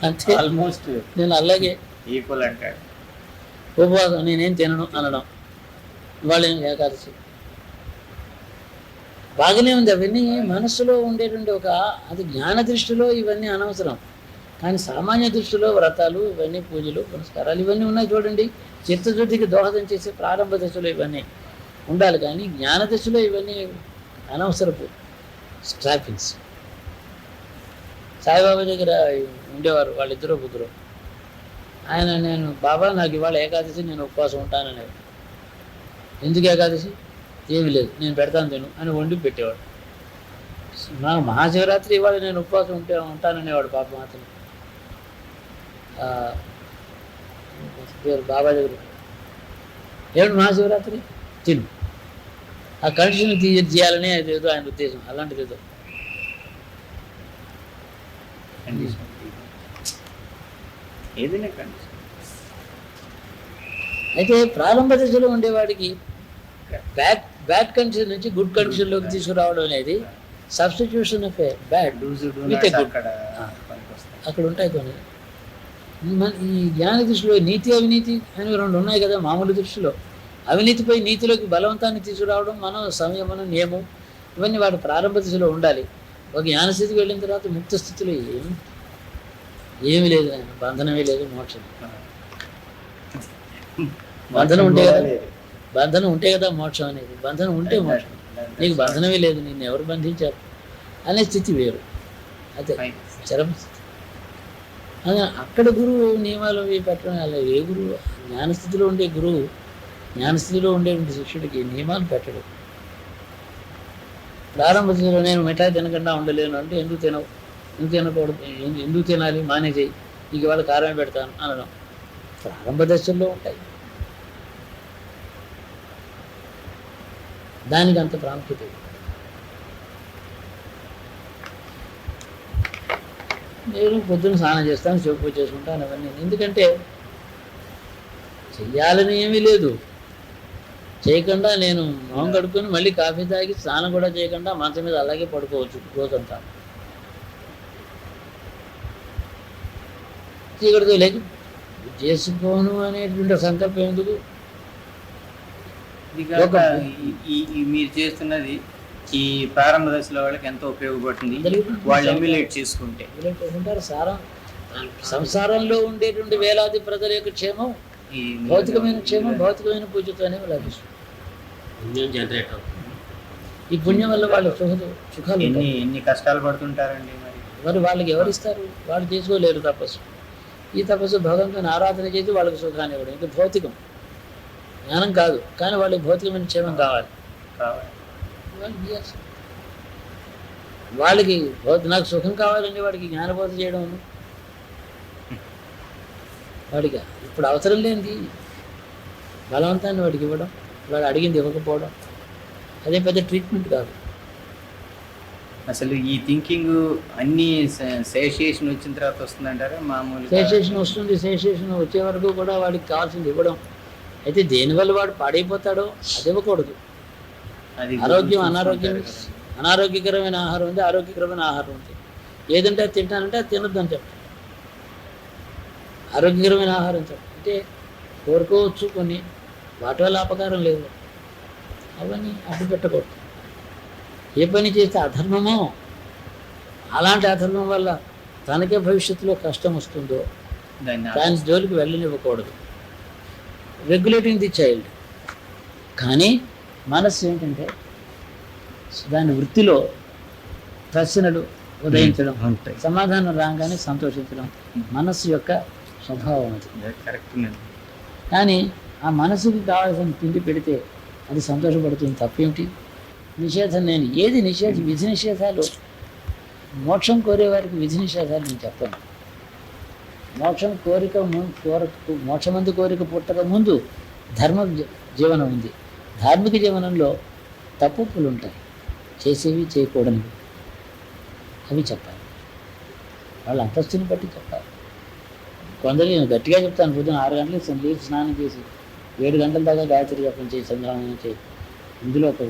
అంతే. ఆల్మోస్ట్ నేను అలాగే ఈక్వల్ అంటాడు. ఉపవాసం నేనేం తినను అనడం, ఇవాళ ఏకాదశి బాగానే ఉంది. అవన్నీ మనస్సులో ఉండేటువంటి అది జ్ఞాన దృష్టిలో ఇవన్నీ అనవసరం. కానీ సామాన్య దృష్టిలో వ్రతాలు, ఇవన్నీ పూజలు, పునస్కారాలు ఇవన్నీ ఉన్నాయి చూడండి. చిత్తశుద్ధికి దోహదం చేసే ప్రారంభ దశలో ఇవన్నీ ఉండాలి. కానీ జ్ఞాన దశలో ఇవన్నీ అనవసరపు స్ట్రాపింగ్స్. సాయిబాబా దగ్గర ఉండేవారు వాళ్ళిద్దరూ ముగ్గురు. ఆయన, నేను బాబా నాకు ఇవాళ ఏకాదశి, నేను ఉపవాసం ఉంటాననేది. ఎందుకు ఏకాదశి? ఏమీ లేదు, నేను పెడతాను తిను అని వండి పెట్టేవాడు. నాకు మహాశివరాత్రి ఇవాళ నేను ఉపవాసం ఉంటాననేవాడు పాపం అతను. పేరు బాబా దగ్గర. ఏమిటి మహాశివరాత్రి? తిను. ఆ కండిషన్ చేయాలని అదేదో ఆయన ఉద్దేశం, అలాంటిది ఏదో. ఏదైనా కండిషన్. అయితే ప్రారంభ దశలో ఉండేవాడికి బ్యాడ్ కండిషన్ నుంచి గుడ్ కండిషన్లోకి తీసుకురావడం అనేది substitution of A bad with a good. అక్కడ ఉంటాయి కొన్ని. ఈ జ్ఞాన దృష్టిలో నీతి అవినీతి అని రెండు ఉన్నాయి కదా. మామూలు దృష్టిలో అవినీతిపై నీతిలోకి బలవంతాన్ని తీసుకురావడం, మనం సంయమనం, నియమం, ఇవన్నీ వాటి ప్రారంభ దశలో ఉండాలి. ఒక జ్ఞానస్థితికి వెళ్ళిన తర్వాత ముక్త స్థితిలో ఏమీ లేదు, బంధనమే లేదు, మోక్షం. బంధనం ఉంటే కదా మోక్షం అనేది. బంధనం ఉంటే మోక్షం. నీకు బంధనమే లేదు, నిన్ను ఎవరు బంధించారు అనే స్థితి వేరు. అదే చరమ స్థితి. అక్కడ గురువు నియమాలు అవి పెట్టడం అలా. ఏ గురువు జ్ఞానస్థితిలో ఉండే గురువు, జ్ఞానస్థితిలో ఉండేటువంటి శిష్యుడికి నియమాలు పెట్టడం. ప్రారంభ స్థితిలో నేను మిఠాయి తినకుండా ఉండలేను అంటే ఎందుకు తినకూడదు, ఎందుకు తినాలి, మానేసేయి, నీకు ఇవాళ కారమే పెడతాను అనడం. ప్రారంభ దశల్లో ఉంటాయి. దానికి అంత ప్రాముఖ్యత ఉంది. నేను పొద్దున్న స్నానం చేస్తాను, శివ పూజ చేసుకుంటాను, అవన్నీ. ఎందుకంటే చెయ్యాలని ఏమీ లేదు. చేయకుండా నేను మొహం కడుక్కొని మళ్ళీ కాఫీ తాగి స్నానం కూడా చేయకుండా మంచం మీద అలాగే పడుకోవచ్చు రోజంతా. చీకటితో లేక చేసుకోను అనేటువంటి సంకల్పం ఎందుకు? ఇది కాక మీరు చేస్తున్నది ఈ ప్రారంభ దశలో వాళ్ళకి ఎంతో ఉపయోగపడుతుంది. వాళ్ళు ఎమ్యులేట్ చేసుకుంటే చేసుకుంటారు. సంసారంలో ఉండేటువంటి వేలాది ప్రజల యొక్క క్షేమం, ఈ భౌతికమైన క్షేమం భౌతికమైన పూజతోనే లభిస్తుంది. పుణ్యం జనరేట్ అవుతుంది. ఈ పుణ్యం వల్ల వాళ్ళు సుఖాలు ఎన్ని కష్టాలు పడుతుంటారండి మరి వాళ్ళకి ఎవరిస్తారు? వాళ్ళు చేసుకోలేరు తపస్సు. ఈ తపస్సు భగవంతుని ఆరాధన చేసి వాళ్ళకి సుఖాన్ని ఇవ్వడం. ఇది భౌతికం, జ్ఞానం కాదు. కానీ వాళ్ళకి భౌతికమైన క్షేమం కావాలి. వాళ్ళకి నాకు సుఖం కావాలండి, వాడికి జ్ఞానబోధ చేయడం, వాడికి ఇప్పుడు అవసరం లేనిది బలవంతాన్ని వాడికి ఇవ్వడం, వాడు అడిగింది ఇవ్వకపోవడం, అదే పెద్ద ట్రీట్మెంట్ కాదు. అసలు ఈ థింకింగ్ అన్ని సేషియేషన్ వచ్చిన తర్వాత వస్తుందంటారా? మామూలు సేషేషన్ వస్తుంది. సేషేషన్ వచ్చే వరకు కూడా వాడికి కావాల్సింది ఇవ్వడం. అయితే దేనివల్ల వాడు పాడైపోతాడో అది ఇవ్వకూడదు. ఆరోగ్యం అనారోగ్యకరమైన ఆహారం ఉంది, ఆరోగ్యకరమైన ఆహారం ఉంది. ఏదంటే అది తింటానంటే అది తినొద్దని చెప్పండి. ఆరోగ్యకరమైన ఆహారం చెప్పండి అంటే కోరుకోవచ్చు, కొన్ని వాటి వల్ల అపకారం లేదు, అవన్నీ అడ్డు పెట్టకూడదు. ఏ పని చేస్తే అధర్మమో అలాంటి అధర్మం వల్ల తనకే భవిష్యత్తులో కష్టం వస్తుందో దాని జోలికి వెళ్ళనివ్వకూడదు. Regulating the child. కానీ మనస్సు ఏంటంటే దాని వృత్తిలో ప్రశ్నలు ఉదయించడం, సమాధానం రాగానే సంతోషించడం మనస్సు యొక్క స్వభావం. అది కరెక్ట్. కానీ ఆ మనసుకి కావాల్సిన తిండి పెడితే అది సంతోషపడుతుంది. తప్పేమిటి? నిషేధం నేను ఏది విధి నిషేధాలు, మోక్షం కోరే వారికి విధి నిషేధాలు నేను చెప్పను. మోక్షమందు కోరిక పుట్టక ముందు ధర్మ జీవనం ఉంది. ధార్మిక జీవనంలో తప్పులు ఉంటాయి, చేసేవి చేయకూడనివి, అవి చెప్పాలి. వాళ్ళ అంతస్తుని బట్టి చెప్పాలి. కొందరు నేను గట్టిగా చెప్తాను, పొద్దున 6 గంటలకు లేచి స్నానం చేసి 7 గంటల దాకా గాయత్రి జపం చేసి సంధ్యావందనం చేయి. ఇందులో ఒక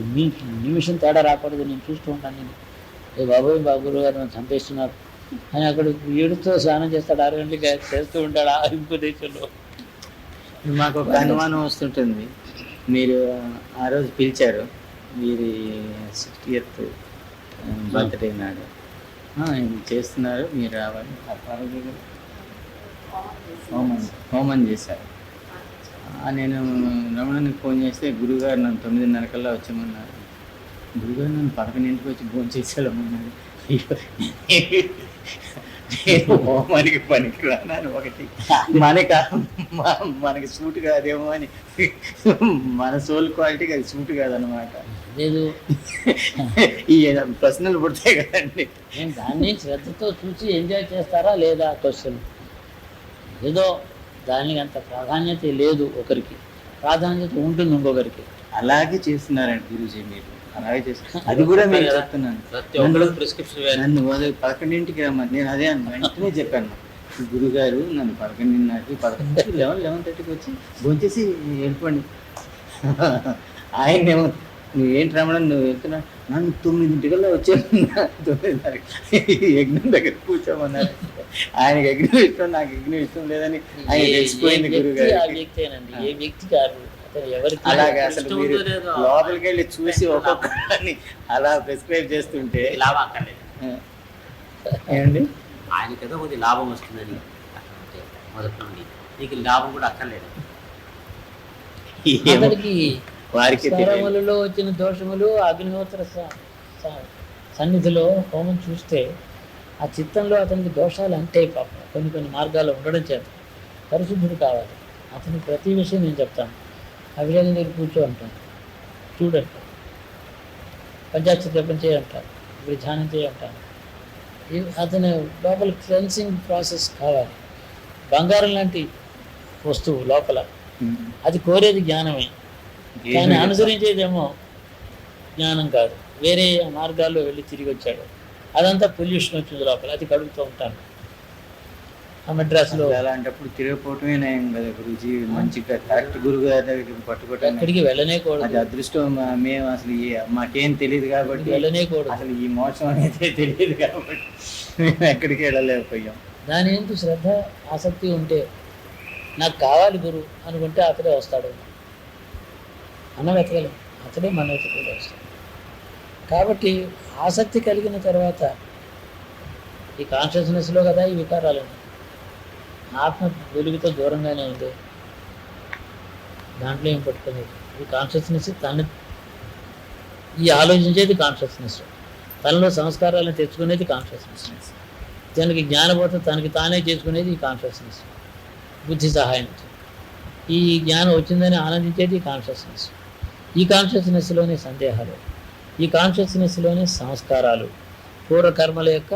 నిమిషం తేడా రాకూడదు. నేను చూస్తూ ఉంటాను. నేను బాబోయ్ గురువు గారు నన్ను చంపేస్తున్నారు అని అక్కడ 7తో స్నానం చేస్తాడు, 6 గంటలకి గాయత్రి చేస్తూ ఉంటాడు. ఇంకో దేశంలో మాకు ఒక అనుమానం వస్తుంటుంది. మీరు ఆ రోజు పిలిచారు, వీరి 60th బర్త్డే నాడు చేస్తున్నారు, మీరు రావాలి. హోమం చేశారు. నేను రమణానికి ఫోన్ చేస్తే గురుగారు నన్ను 9:30 కల్లా వచ్చామన్నారు. గురుగారు నన్ను 11ంటికి వచ్చి ఫోన్ చేసేళ్ళమన్నారు. నేను హోమానికి పనికి రాను. ఒకటి మనకి సూట్ కాదేమో అని, మన సోల్ క్వాలిటీకి అది సూట్ కాదనమాట. లేదు, ఈ ప్రశ్నలు పుడతాయి కదండి. నేను దాన్ని శ్రద్ధతో చూసి ఎంజాయ్ చేస్తారా లేదా క్వశ్చన్. ఏదో దానికి అంత ప్రాధాన్యత లేదు, ఒకరికి ప్రాధాన్యత ఉంటుంది ఇంకొకరికి. అలాగే చేస్తున్నారండి గురూజీ, మీరు అలాగే చేస్తున్నారు. అది కూడా మీరు చెప్తున్నాను. నన్ను 11ంటికి రమ్మని నేను అదే వెంటనే చెప్పాను. గురుగారు నన్ను 11:30కి 11:30కి వచ్చి భోంచేసి వెళ్ళిపోండి. ఆయన నువ్వేంటి రమణ నువ్వు వెళ్తున్నా, నన్ను 9ంటికల్లా వచ్చాను. 9:30కి యజ్ఞం దగ్గర కూర్చోమన్నారు. ఆయనకి యజ్ఞం ఇష్టం, నాకు యజ్ఞం ఇష్టం లేదని ఆయన తెలిసిపోయింది గురుగారు. అలాగే అసలు మీరు లోపలికి వెళ్ళి చూసి ఒక్కొక్కరిని అలా ప్రిస్క్రైబ్ చేస్తుంటే లాభం అక్కర్లేదు. ఏమండి, ఆయనకి ఏదో కొద్ది లాభం వస్తుందని మొదటి నుండి నీకు లాభం కూడా అక్కర్లేదు. వారికి స్థలములలో వచ్చిన దోషములు అగ్నిహోత్ర సన్నిధిలో హోమం చూస్తే ఆ చిత్తంలో అతనికి దోషాలు అంటే పాపం కొన్ని మార్గాలు ఉండడం చేత పరిశుద్ధుడు కావాలి. అతనికి ప్రతి విషయం నేను చెప్తాను. అభిషేకం దగ్గర కూర్చో అంటాను, చూడంటాను, పంచాక్షరి జపం చేయంటాను, ఇప్పుడు ధ్యానం చేయంటాను. అతని లోపల క్లెన్సింగ్ ప్రాసెస్ కావాలి. బంగారం లాంటి వస్తువు లోపల, అది కోరేది జ్ఞానమే, కానీ అనుసరించేదేమో జ్ఞానం కాదు. వేరే మార్గాల్లో వెళ్ళి తిరిగి వచ్చాడు, అదంతా పొల్యూషన్ వచ్చింది లోపల, అది కడుగుతూ ఉంటాను. ఆ మెడ్రాస్లో అలాంటప్పుడు తిరగపోవటమే నయం కదా గురుజీ, మంచిగా కరెక్ట్ గురువు గారి దగ్గరికి పట్టుకోవటం. ఎక్కడికి వెళ్ళనే కూడదు, అది అదృష్టం. మేము అసలు మాకేం తెలియదు కాబట్టి వెళ్ళనే కూడదు, అసలు ఈ మోసం అనేది తెలియదు కాబట్టి మేము ఎక్కడికి వెళ్ళలేకపోయాం. దాని ఎందుకు శ్రద్ధ ఆసక్తి ఉంటే, నాకు కావాలి గురువు అనుకుంటే అతడే వస్తాడు. అన్న వెతకలేం, అతడే మన వెతకలే వస్తాడు. కాబట్టి ఆసక్తి కలిగిన తర్వాత ఈ కాన్షియస్నెస్లో కదా ఈ వికారాలు ఉన్నాయి. ఆత్మ వెలుగుతో దూరంగానే ఉంది, దాంట్లో ఏం పట్టుకునేది. ఈ కాన్షియస్నెస్ ఈ ఆలోచించేది కాన్షియస్నెస్, తనలో సంస్కారాలను తెచ్చుకునేది కాన్షియస్నెస్, తనకి జ్ఞానబోధం తనకి తానే చేసుకునేది ఈ కాన్షియస్నెస్, బుద్ధి సహాయంతో. ఈ జ్ఞానం వచ్చిందని ఆనందించేది కాన్షియస్నెస్. ఈ కాన్షియస్నెస్లోనే సందేహాలు, ఈ కాన్షియస్నెస్లోనే సంస్కారాలు, పూర్వకర్మల యొక్క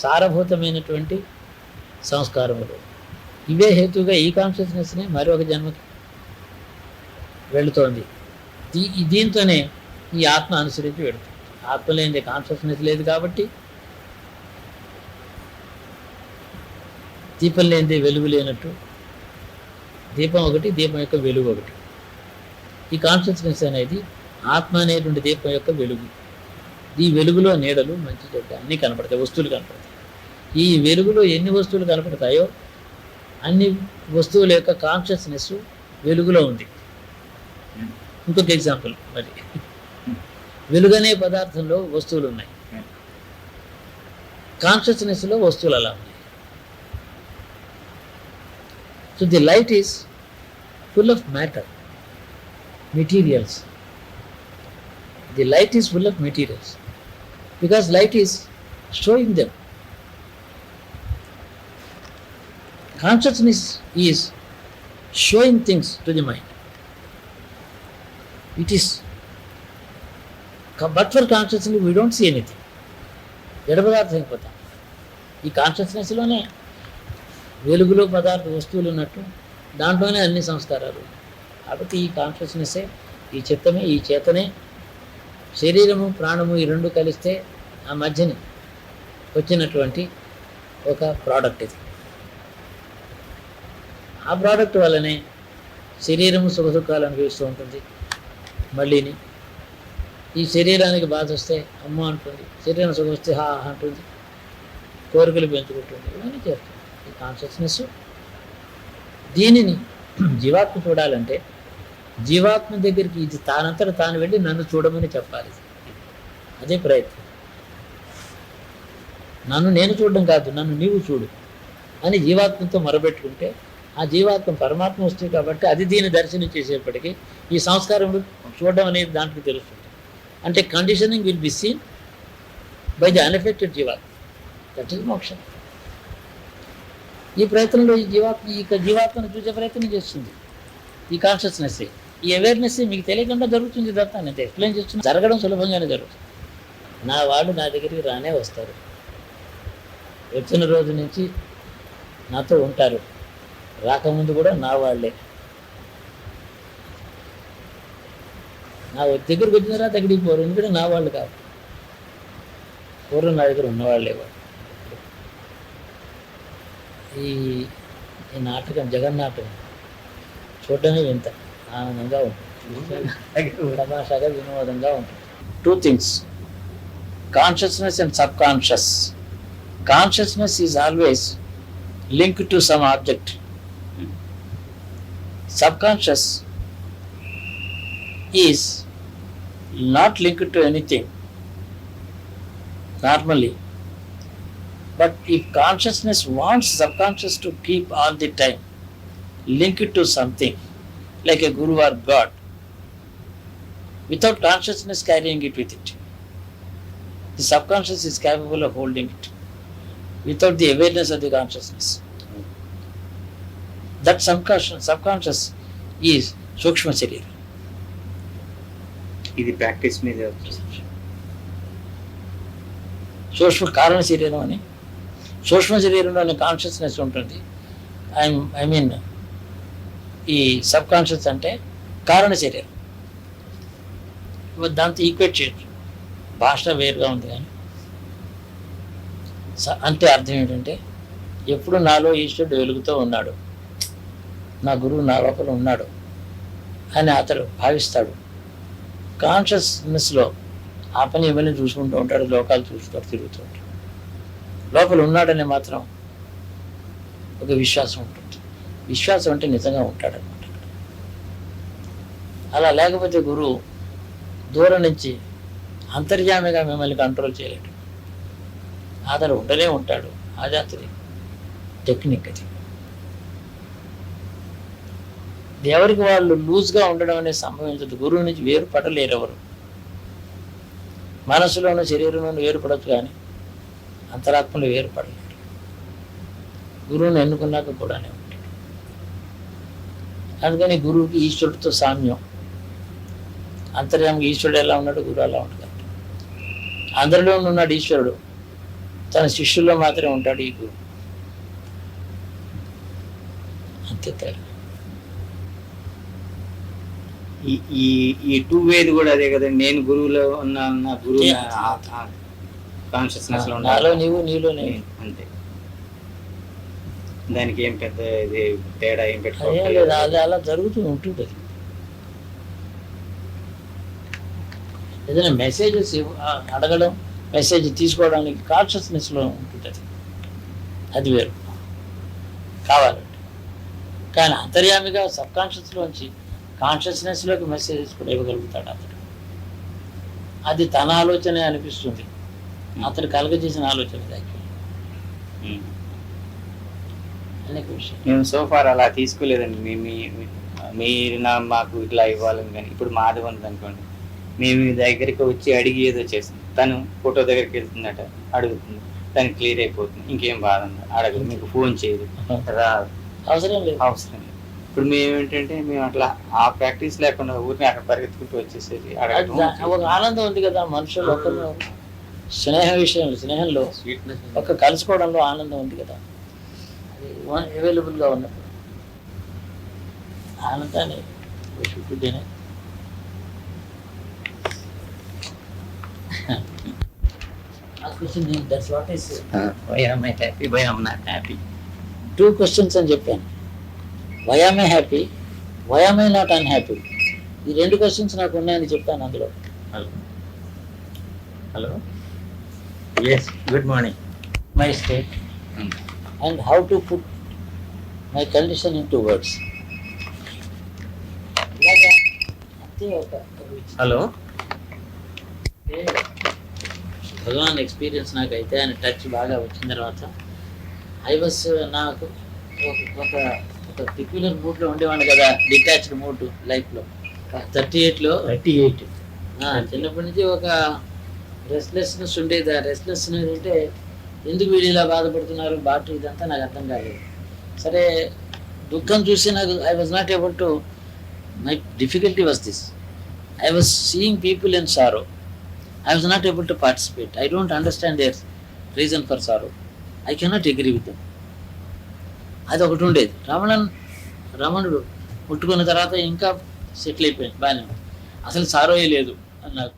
సారభూతమైనటువంటి సంస్కారములు. ఇవే హేతుగా ఈ కాన్షియస్నెస్ని మరొక జన్మకి వెళుతోంది. దీంతోనే ఈ ఆత్మ అనుసరించి వెళుతుంది. ఆత్మ లేనిదే కాన్షియస్నెస్ లేదు కాబట్టి, దీపం లేనిదే వెలుగు లేనట్టు, దీపం ఒకటి, దీపం యొక్క వెలుగు ఒకటి. ఈ కాన్షియస్నెస్ అనేది ఆత్మ అనేటువంటి దీపం యొక్క వెలుగు. ఈ వెలుగులో నీడలు, మంచి చెడ్డ అన్నీ కనపడతాయి, వస్తువులు కనపడతాయి. ఈ వెలుగులో ఎన్ని వస్తువులు కనపడతాయో అన్ని వస్తువుల యొక్క కాన్షియస్నెస్ వెలుగులో ఉంది. ఇంకొక ఎగ్జాంపుల్, మరి వెలుగనే పదార్థంలో వస్తువులు ఉన్నాయి, కాన్షియస్నెస్లో వస్తువులు అలా ఉన్నాయి. So the light is full of matter, materials. The light is full of materials because light is showing them. Consciousness is showing things to the mind. It is, but for consciousness we don't see anything. జడ పదార్థం అయిపోతాం. ఈ కాన్షియస్నెస్లోనే వెలుగులో పదార్థ వస్తువులు ఉన్నట్టు దాంట్లోనే అన్ని సంస్కారాలు. కాబట్టి ఈ కాన్షియస్నెస్సే, ఈ చిత్తమే, ఈ చేతనే, శరీరము ప్రాణము ఈ రెండు కలిస్తే ఆ మధ్యని వచ్చినటువంటి ఒక ప్రోడక్ట్ ఇది. ఆ ప్రోడక్ట్ వల్లనే శరీరము సుఖదుఖాలు అనుభవిస్తూ ఉంటుంది. మళ్ళీని ఈ శరీరానికి బాధ వస్తే అమ్మ అంటుంది, శరీరం సుఖం వస్తే హా అంటుంది, కోరికలు పెంచుకుంటుంది, ఇవన్నీ చేస్తుంది ఈ కాన్షియస్నెస్. దీనిని జీవాత్మ చూడాలంటే జీవాత్మ దగ్గరికి ఇది తానంతట తాను వెళ్ళి నన్ను చూడమని చెప్పాలి. అదే ప్రయత్నం. నన్ను నేను చూడడం కాదు, నన్ను నీవు చూడు అని జీవాత్మతో మొరబెట్టుకుంటే, ఆ జీవాత్మ పరమాత్మ వస్తుంది కాబట్టి అది దీన్ని దర్శనం చేసేప్పటికీ ఈ సంస్కారం చూడడం అనేది దాంట్లో తెలుస్తుంది. అంటే conditioning will be seen by the unaffected జీవాత్మ. దట్ ఈస్ మోక్షం. ఈ ప్రయత్నంలో ఈ జీవాత్మను చూసే ప్రయత్నం చేస్తుంది ఈ కాన్షియస్నెస్. ఈ అవేర్నెస్ మీకు తెలియకుండా జరుగుతుంది. ఇదంతా నేను ఎక్స్ప్లెయిన్ చేస్తున్నా, జరగడం సులభంగానే జరుగుతుంది. నా వాళ్ళు నా దగ్గరికి రానే వస్తారు, వచ్చిన రోజు నుంచి నాతో ఉంటారు, రాకముందు కూడా నా వాళ్ళే. నా దగ్గరికి వచ్చిన తర్వాత దగ్గరికి పోరు, ఎందుకంటే నా వాళ్ళు కాదు, పూర్వం నా దగ్గర ఉన్నవాళ్ళే వాళ్ళు. ఈ నాటకం, జగన్నాటకం చూడడమే వింత ఆనందంగా ఉంటుంది, తమాషాగా వినోదంగా ఉంటుంది. Two things, consciousness and sub conscious. Consciousness is always linked to some object. Sub conscious is not linked to anything normally. But if consciousness wants subconscious to keep all the time linked to something like a guru or God, without consciousness carrying it with it, the subconscious is capable of holding it without the awareness of the consciousness. That subconscious is Sukshma Sharira. ఇది practice మీద సూక్ష్మ కారణ శరీరం అని, సూక్ష్మ శరీరంలోని consciousness ఉంటుంది. I mean ఈ సబ్ కాన్షియస్ అంటే కారణ శరీరం. దాంతో ఈక్వేట్ చేయొచ్చు. భాష వేరుగా ఉంది కానీ అంటే అర్థం ఏంటంటే ఎప్పుడు నాలో ఈశ్వరుడు వెలుగుతూ ఉన్నాడు, నా గురువు నా లోపల ఉన్నాడు అని అతడు భావిస్తాడు. కాన్షియస్నెస్లో ఆ పని ఇవన్నీ చూసుకుంటూ ఉంటాడు, లోకాలు చూసుకుంటూ తిరుగుతూ ఉంటాడు. లోపల ఉన్నాడని మాత్రం ఒక విశ్వాసం ఉంటుంది. విశ్వాసం అంటే నిజంగా ఉంటాడనమాట. అలా లేకపోతే గురువు దూరం నుంచి అంతర్యామిగా మిమ్మల్ని కంట్రోల్ చేయలేడు. అతడు ఉండనే ఉంటాడు. అది అతడి టెక్నిక్. అది ఎవరికి వాళ్ళు లూజ్గా ఉండడం అనేది సంభవించదు. గురువు నుంచి వేరుపడలేరు ఎవరు. మనసులోనూ శరీరంలోనూ వేరుపడచ్చు కానీ అంతరాత్మలో వేరుపడలేరు. గురువుని ఎన్నుకున్నాక కూడానే ఉంటాడు. అందుకని గురువుకి ఈశ్వరుడితో సామ్యం. అంతర్యామికి ఈశ్వరుడు ఎలా ఉన్నాడు, గురువు అలా ఉంటాడు. అందరిలో ఉన్నాడు ఈశ్వరుడు, తన శిష్యుల్లో మాత్రమే ఉంటాడు ఈ గురువు. అంతే తేడా. ఈ టూ వేది కూడా అదే కదండి. నేను గురువులో ఉన్నా, నా గురువు కాన్షియస్నెస్ లో నాలో నీవు, నీలో నేను. అంతే. దానికి ఏం పెద్ద ఇది తేడా ఏం లేదు. పెట్టుకోలేదు. అది అలా జరుగుతూ ఉంటుంది. అది ఏదైనా మెసేజెస్ అడగడం, మెసేజ్ తీసుకోవడానికి కాన్షియస్నెస్లో ఉంటుంది. అది వేరు కావాలంటే. కానీ అంతర్యామిగా సబ్ కాన్షియస్లోంచి కాన్షియస్నెస్లోకి మెసేజెస్ కూడా ఇవ్వగలుగుతాడు అతడు. అది తన ఆలోచనే అనిపిస్తుంది. అతడు కలగజేసిన ఆలోచన అనేక విషయం. మేము సోఫార్ అలా తీసుకోలేదండి. మీరు మాకు ఇట్లా ఇవ్వాలని. కానీ ఇప్పుడు మాధవ్ ఉంది అనుకోండి, మేము మీ దగ్గరికి వచ్చి అడిగి ఏదో చేస్తుంది. తను ఫోటో దగ్గరికి వెళ్తుందట, అడుగుతుంది, తనకి క్లియర్ అయిపోతుంది. ఇంకేం బాధ అడగదు, మీకు ఫోన్ చేయదు, రాదు, అవసరం లేదు. అవసరం లేదు. ఇప్పుడు మేము ఏంటంటే మేము అట్లా ఆ ప్రాక్టీస్ లేకుండా ఊరిని అక్కడ పరిగెత్తుకుంటూ వచ్చేసేది. ఒక ఆనందం ఉంది కదా మనుషులు. ఒకరు స్నేహ విషయంలో, స్నేహంలో స్వీట్నెస్ ఒక కలుసుకోవడంలో ఆనందం ఉంది కదా. అది అవైలబుల్గా ఉన్నప్పుడు ఆనందాన్ని చూపుతేనే. టూ క్వశ్చన్స్ అని చెప్పాను. Why am I happy, why am I not unhappy. ఈ రెండు క్వశ్చన్స్ నాకు ఉన్నాయని చెప్పాను అందులో. Hello, yes, good morning. My state and how to put my condition in 2 words. అంతే. ఒక హలో. భగవాన్ ఎక్స్పీరియన్స్ నాకైతే ఆయన టచ్ బాగా వచ్చిన తర్వాత నాకు ఒక పర్టిక్యులర్ మూడ్లో ఉండేవాడిని కదా, డిటాచ్డ్ మూడ్ లైఫ్లో. 38 చిన్నప్పటి నుంచి ఒక రెస్ట్లెస్నెస్ ఉండేది. ఆ రెస్ట్లెస్నెస్ అంటే ఎందుకు వీళ్ళు ఇలా బాధపడుతున్నారు, ఇదంతా నాకు అర్థం కాలేదు. సరే, దుఃఖం చూసి నాకు I was not able to, my difficulty was this, I was seeing people in sorrow. I was not able to participate. I don't understand their reason for sorrow. I cannot agree with them. అది ఒకటి ఉండేది. రమణుడు ముట్టుకున్న తర్వాత ఇంకా settle అయిపోయింది, బాగానే. అసలు సారోయే లేదు అని నాకు